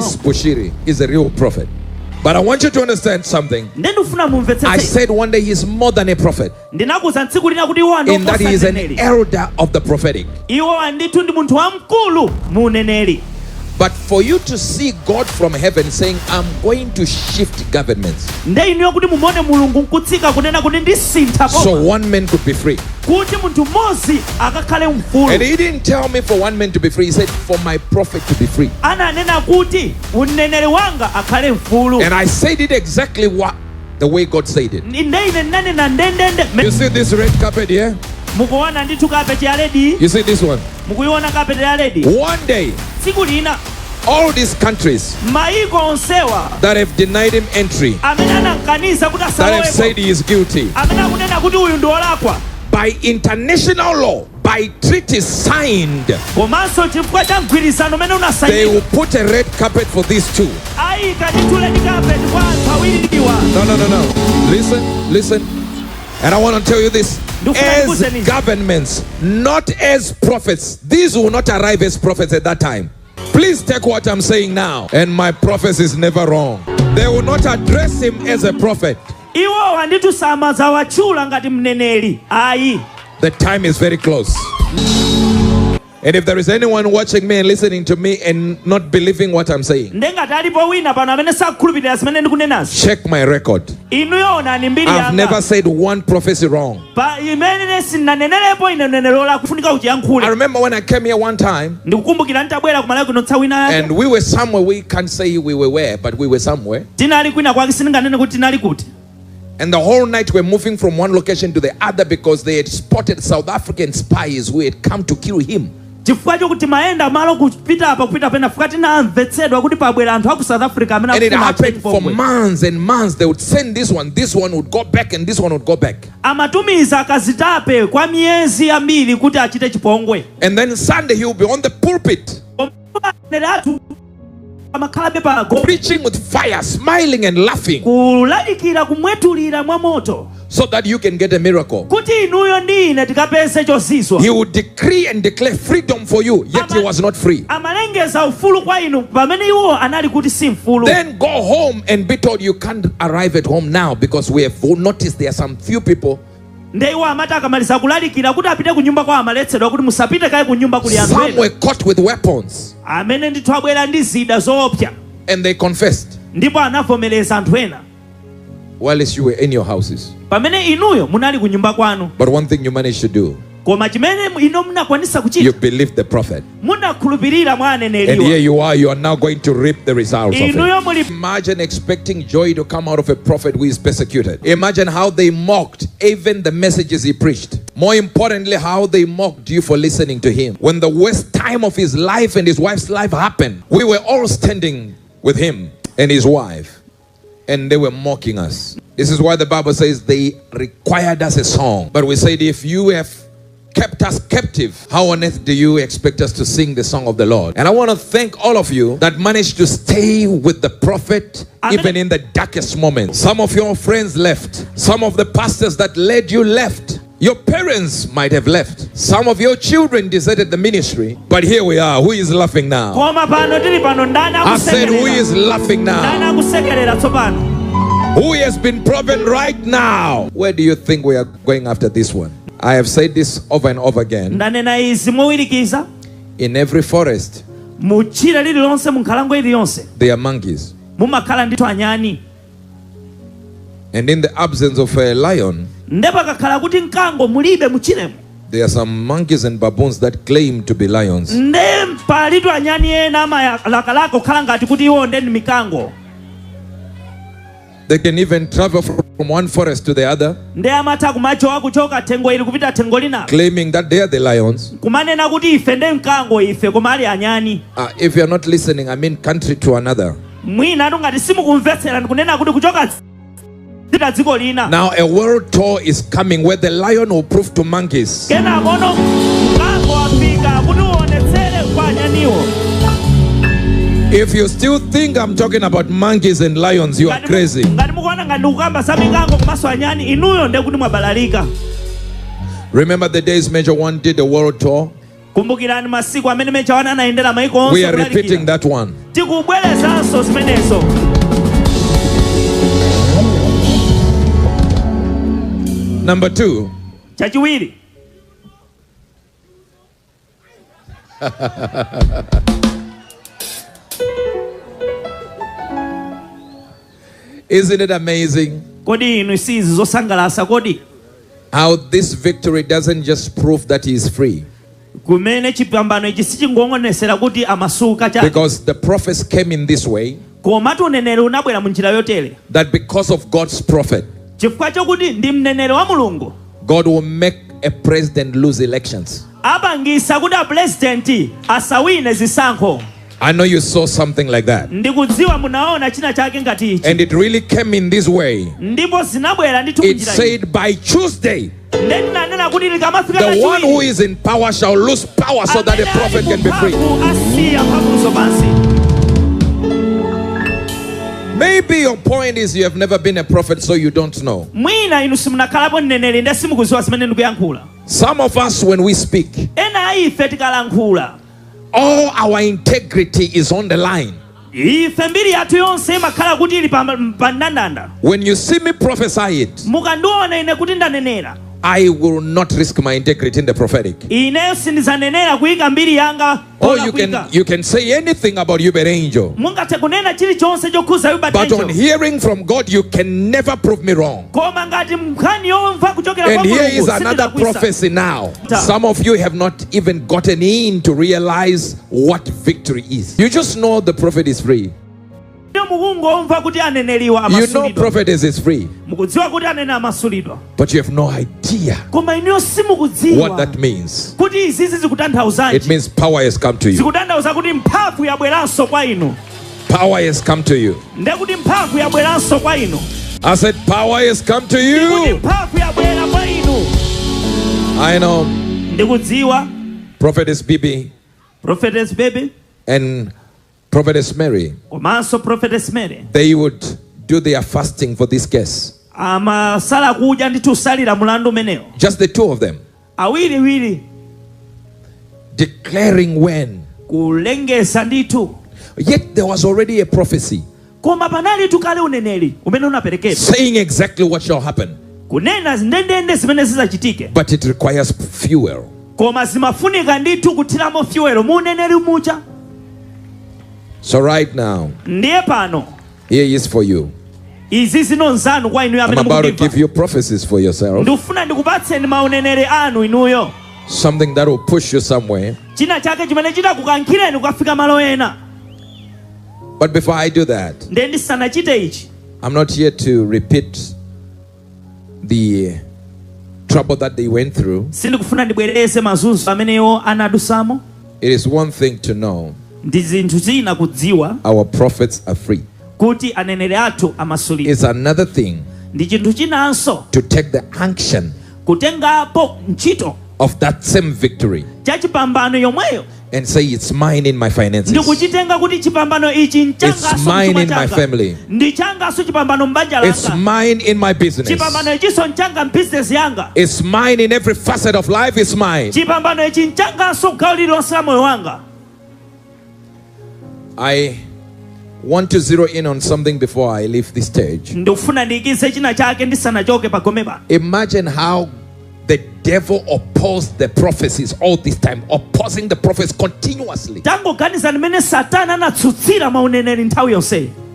This Bushiri is a real prophet. But I want you to understand something. I said one day he's more than a prophet, in that he is an elder of the prophetic. But for you to see God from heaven saying, I'm going to shift governments, so one man could be free. And he didn't tell me for one man to be free. He said for my prophet to be free. And I said it exactly the way God said it. You see this red carpet here? You see this one? One day, all these countries that have denied him entry, that have said he is guilty, by international law, by treaties signed, they will put a red carpet for these two. No. Listen. And I want to tell you this. As governments, not as prophets, these will not arrive as prophets at that time. Please take what I'm saying now. And my prophecy is never wrong. They will not address him as a prophet. The time is very close. And if there is anyone watching me and listening to me and not believing what I'm saying, check my record. I've never said one prophecy wrong. I remember when I came here one time, and we were somewhere, we can't say we were where, but we were somewhere. And the whole night we're moving from one location to the other because they had spotted South African spies who had come to kill him. And it happened for months and months. They would send this one would go back, and this one would go back. And then Sunday he will be on the pulpit, preaching with fire, smiling and laughing, so that you can get a miracle. He would decree and declare freedom for you, yet he was not free. Then go home and be told you can't arrive at home now because we have noticed there are some few people, some were caught with weapons, and they confessed. While you were in your houses. But one thing you managed to do, you believed the prophet. And here you are now going to reap the results of it. Imagine expecting joy to come out of a prophet who is persecuted. Imagine how they mocked even the messages he preached. More importantly, how they mocked you for listening to him. When the worst time of his life and his wife's life happened, we were all standing with him and his wife, and they were mocking us. This is why the Bible says they required us a song. But we said, if you have kept us captive, how on earth do you expect us to sing the song of the Lord? And I want to thank all of you that managed to stay with the prophet even in the darkest moments. Some of your friends left. Some of the pastors that led you left. Your parents might have left. Some of your children deserted the ministry. But here we are. Who is laughing now? I said, who is laughing now? Who has been proven right now? Where do you think we are going after this one? I have said this over and over again. In every forest, there are monkeys. And in the absence of a lion, there are some monkeys and baboons that claim to be lions. They can even travel from one forest to the other, claiming that they are the lions. If you are not listening, I mean country to another. Now a world tour is coming where the lion will prove to monkeys if you still think I'm talking about monkeys and lions, you are crazy. Remember the days Major One did the world tour? kumbukirani masiku amene mechawana anaendera maiko onse. We are repeating that one. Tikubwerezanso zimenezo. Number 2. Chachiwiri. Isn't it amazing how this victory doesn't just prove that he is free? Because the prophets came in this way, that because of God's prophet, God will make a president lose elections. I know you saw something like that. And it really came in this way. It said by Tuesday, the one who is in power shall lose power so that the prophet can be free. Maybe your point is you have never been a prophet, so you don't know. Some of us, when we speak, all our integrity is on the line. When you see me prophesy it, I will not risk my integrity in the prophetic. Or you can say anything about uebertangel, but on hearing from God, you can never prove me wrong. And here is another prophecy now. Some of you have not even gotten in to realize what victory is. You just know the prophet is free. You know prophet is free, but you have no idea what that means. It means power has come to you. Power has come to you. I said power has come to you. I know prophetess Bibi and Prophetess Mary, they would do their fasting for this case. Just the two of them. Declaring when. Yet there was already a prophecy saying exactly what shall happen. But it requires fuel. So right now, here is for you. I'm about to give you prophecies for yourself. Something that will push you somewhere. But before I do that, I'm not here to repeat the trouble that they went through. It is one thing to know our prophets are free. It's another thing to take the action of that same victory and say it's mine in my finances, it's mine in my family, it's mine in my business, it's mine in every facet of life. It's mine. I want to zero in on something before I leave this stage. Imagine how the devil opposed the prophecies all this time, opposing the prophets continuously.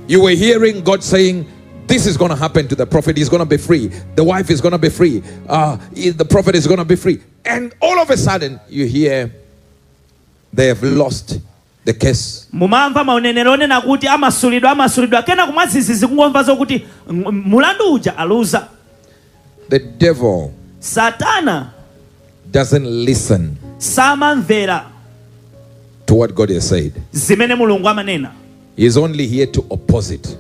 You were hearing God saying, this is going to happen to the prophet. He's going to be free. The wife is going to be free. The prophet is going to be free. And all of a sudden, you hear they have lost the case. The devil doesn't listen to what God has said. He is only here to oppose it.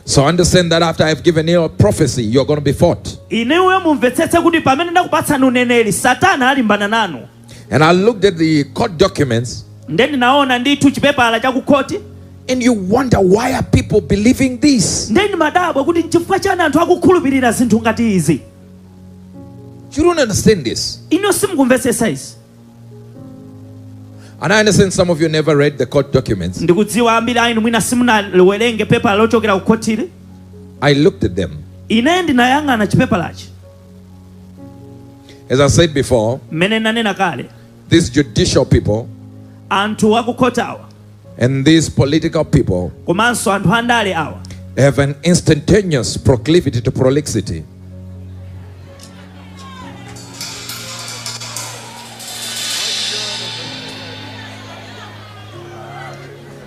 So understand that after I've given you a prophecy, you're going to be fought. And I looked at the court documents, and you wonder, why are people believing this? You don't understand this. Ino simukumvetsetsa izi. And I understand some of you never read the court documents. Ndikudziwa ambiri ainu mwina simunawerenge paper lochokera ku kotili. I looked at them. Ine ndinayang'ana chipepalachi. As I said before, mene nanena kale, these judicial people anthu akukota awa and these political people komanso anthu andale awa have an instantaneous proclivity to prolixity.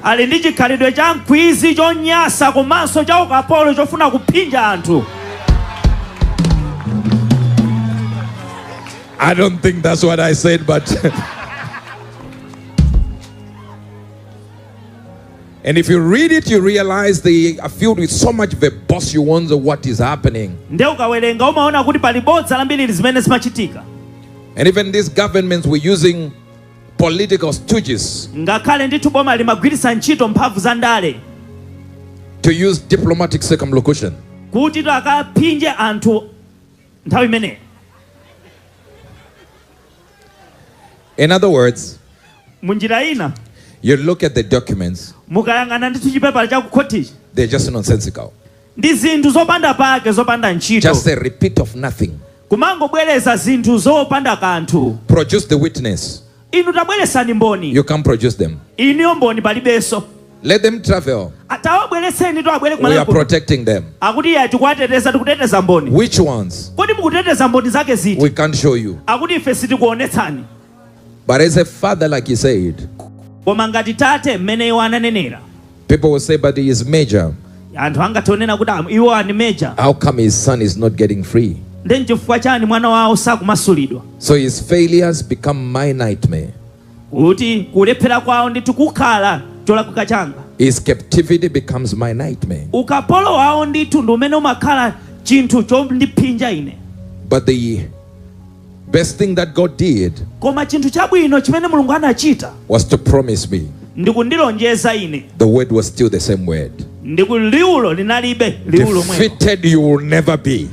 ali ndi chikhalidwe cha mkwizi chonyasa komanso cha ukapolo chofuna kuphinja anthu. I don't think that's what I said, but and if you read it, you realize they are filled with so much verbosity. You wonder what is happening. And even these governments were using political stooges to use diplomatic circumlocution. In other words, you look at the documents, they're just nonsensical. Just a repeat of nothing. Produce the witness. You can't produce them. Let them travel. We are protecting them. Which ones? We can't show you. But as a father, like he said, people will say, but he is major. How come his son is not getting free? So his failures become my nightmare. His captivity becomes my nightmare. But the best thing that God did was to promise me the word was still the same word. Defeated you will never be.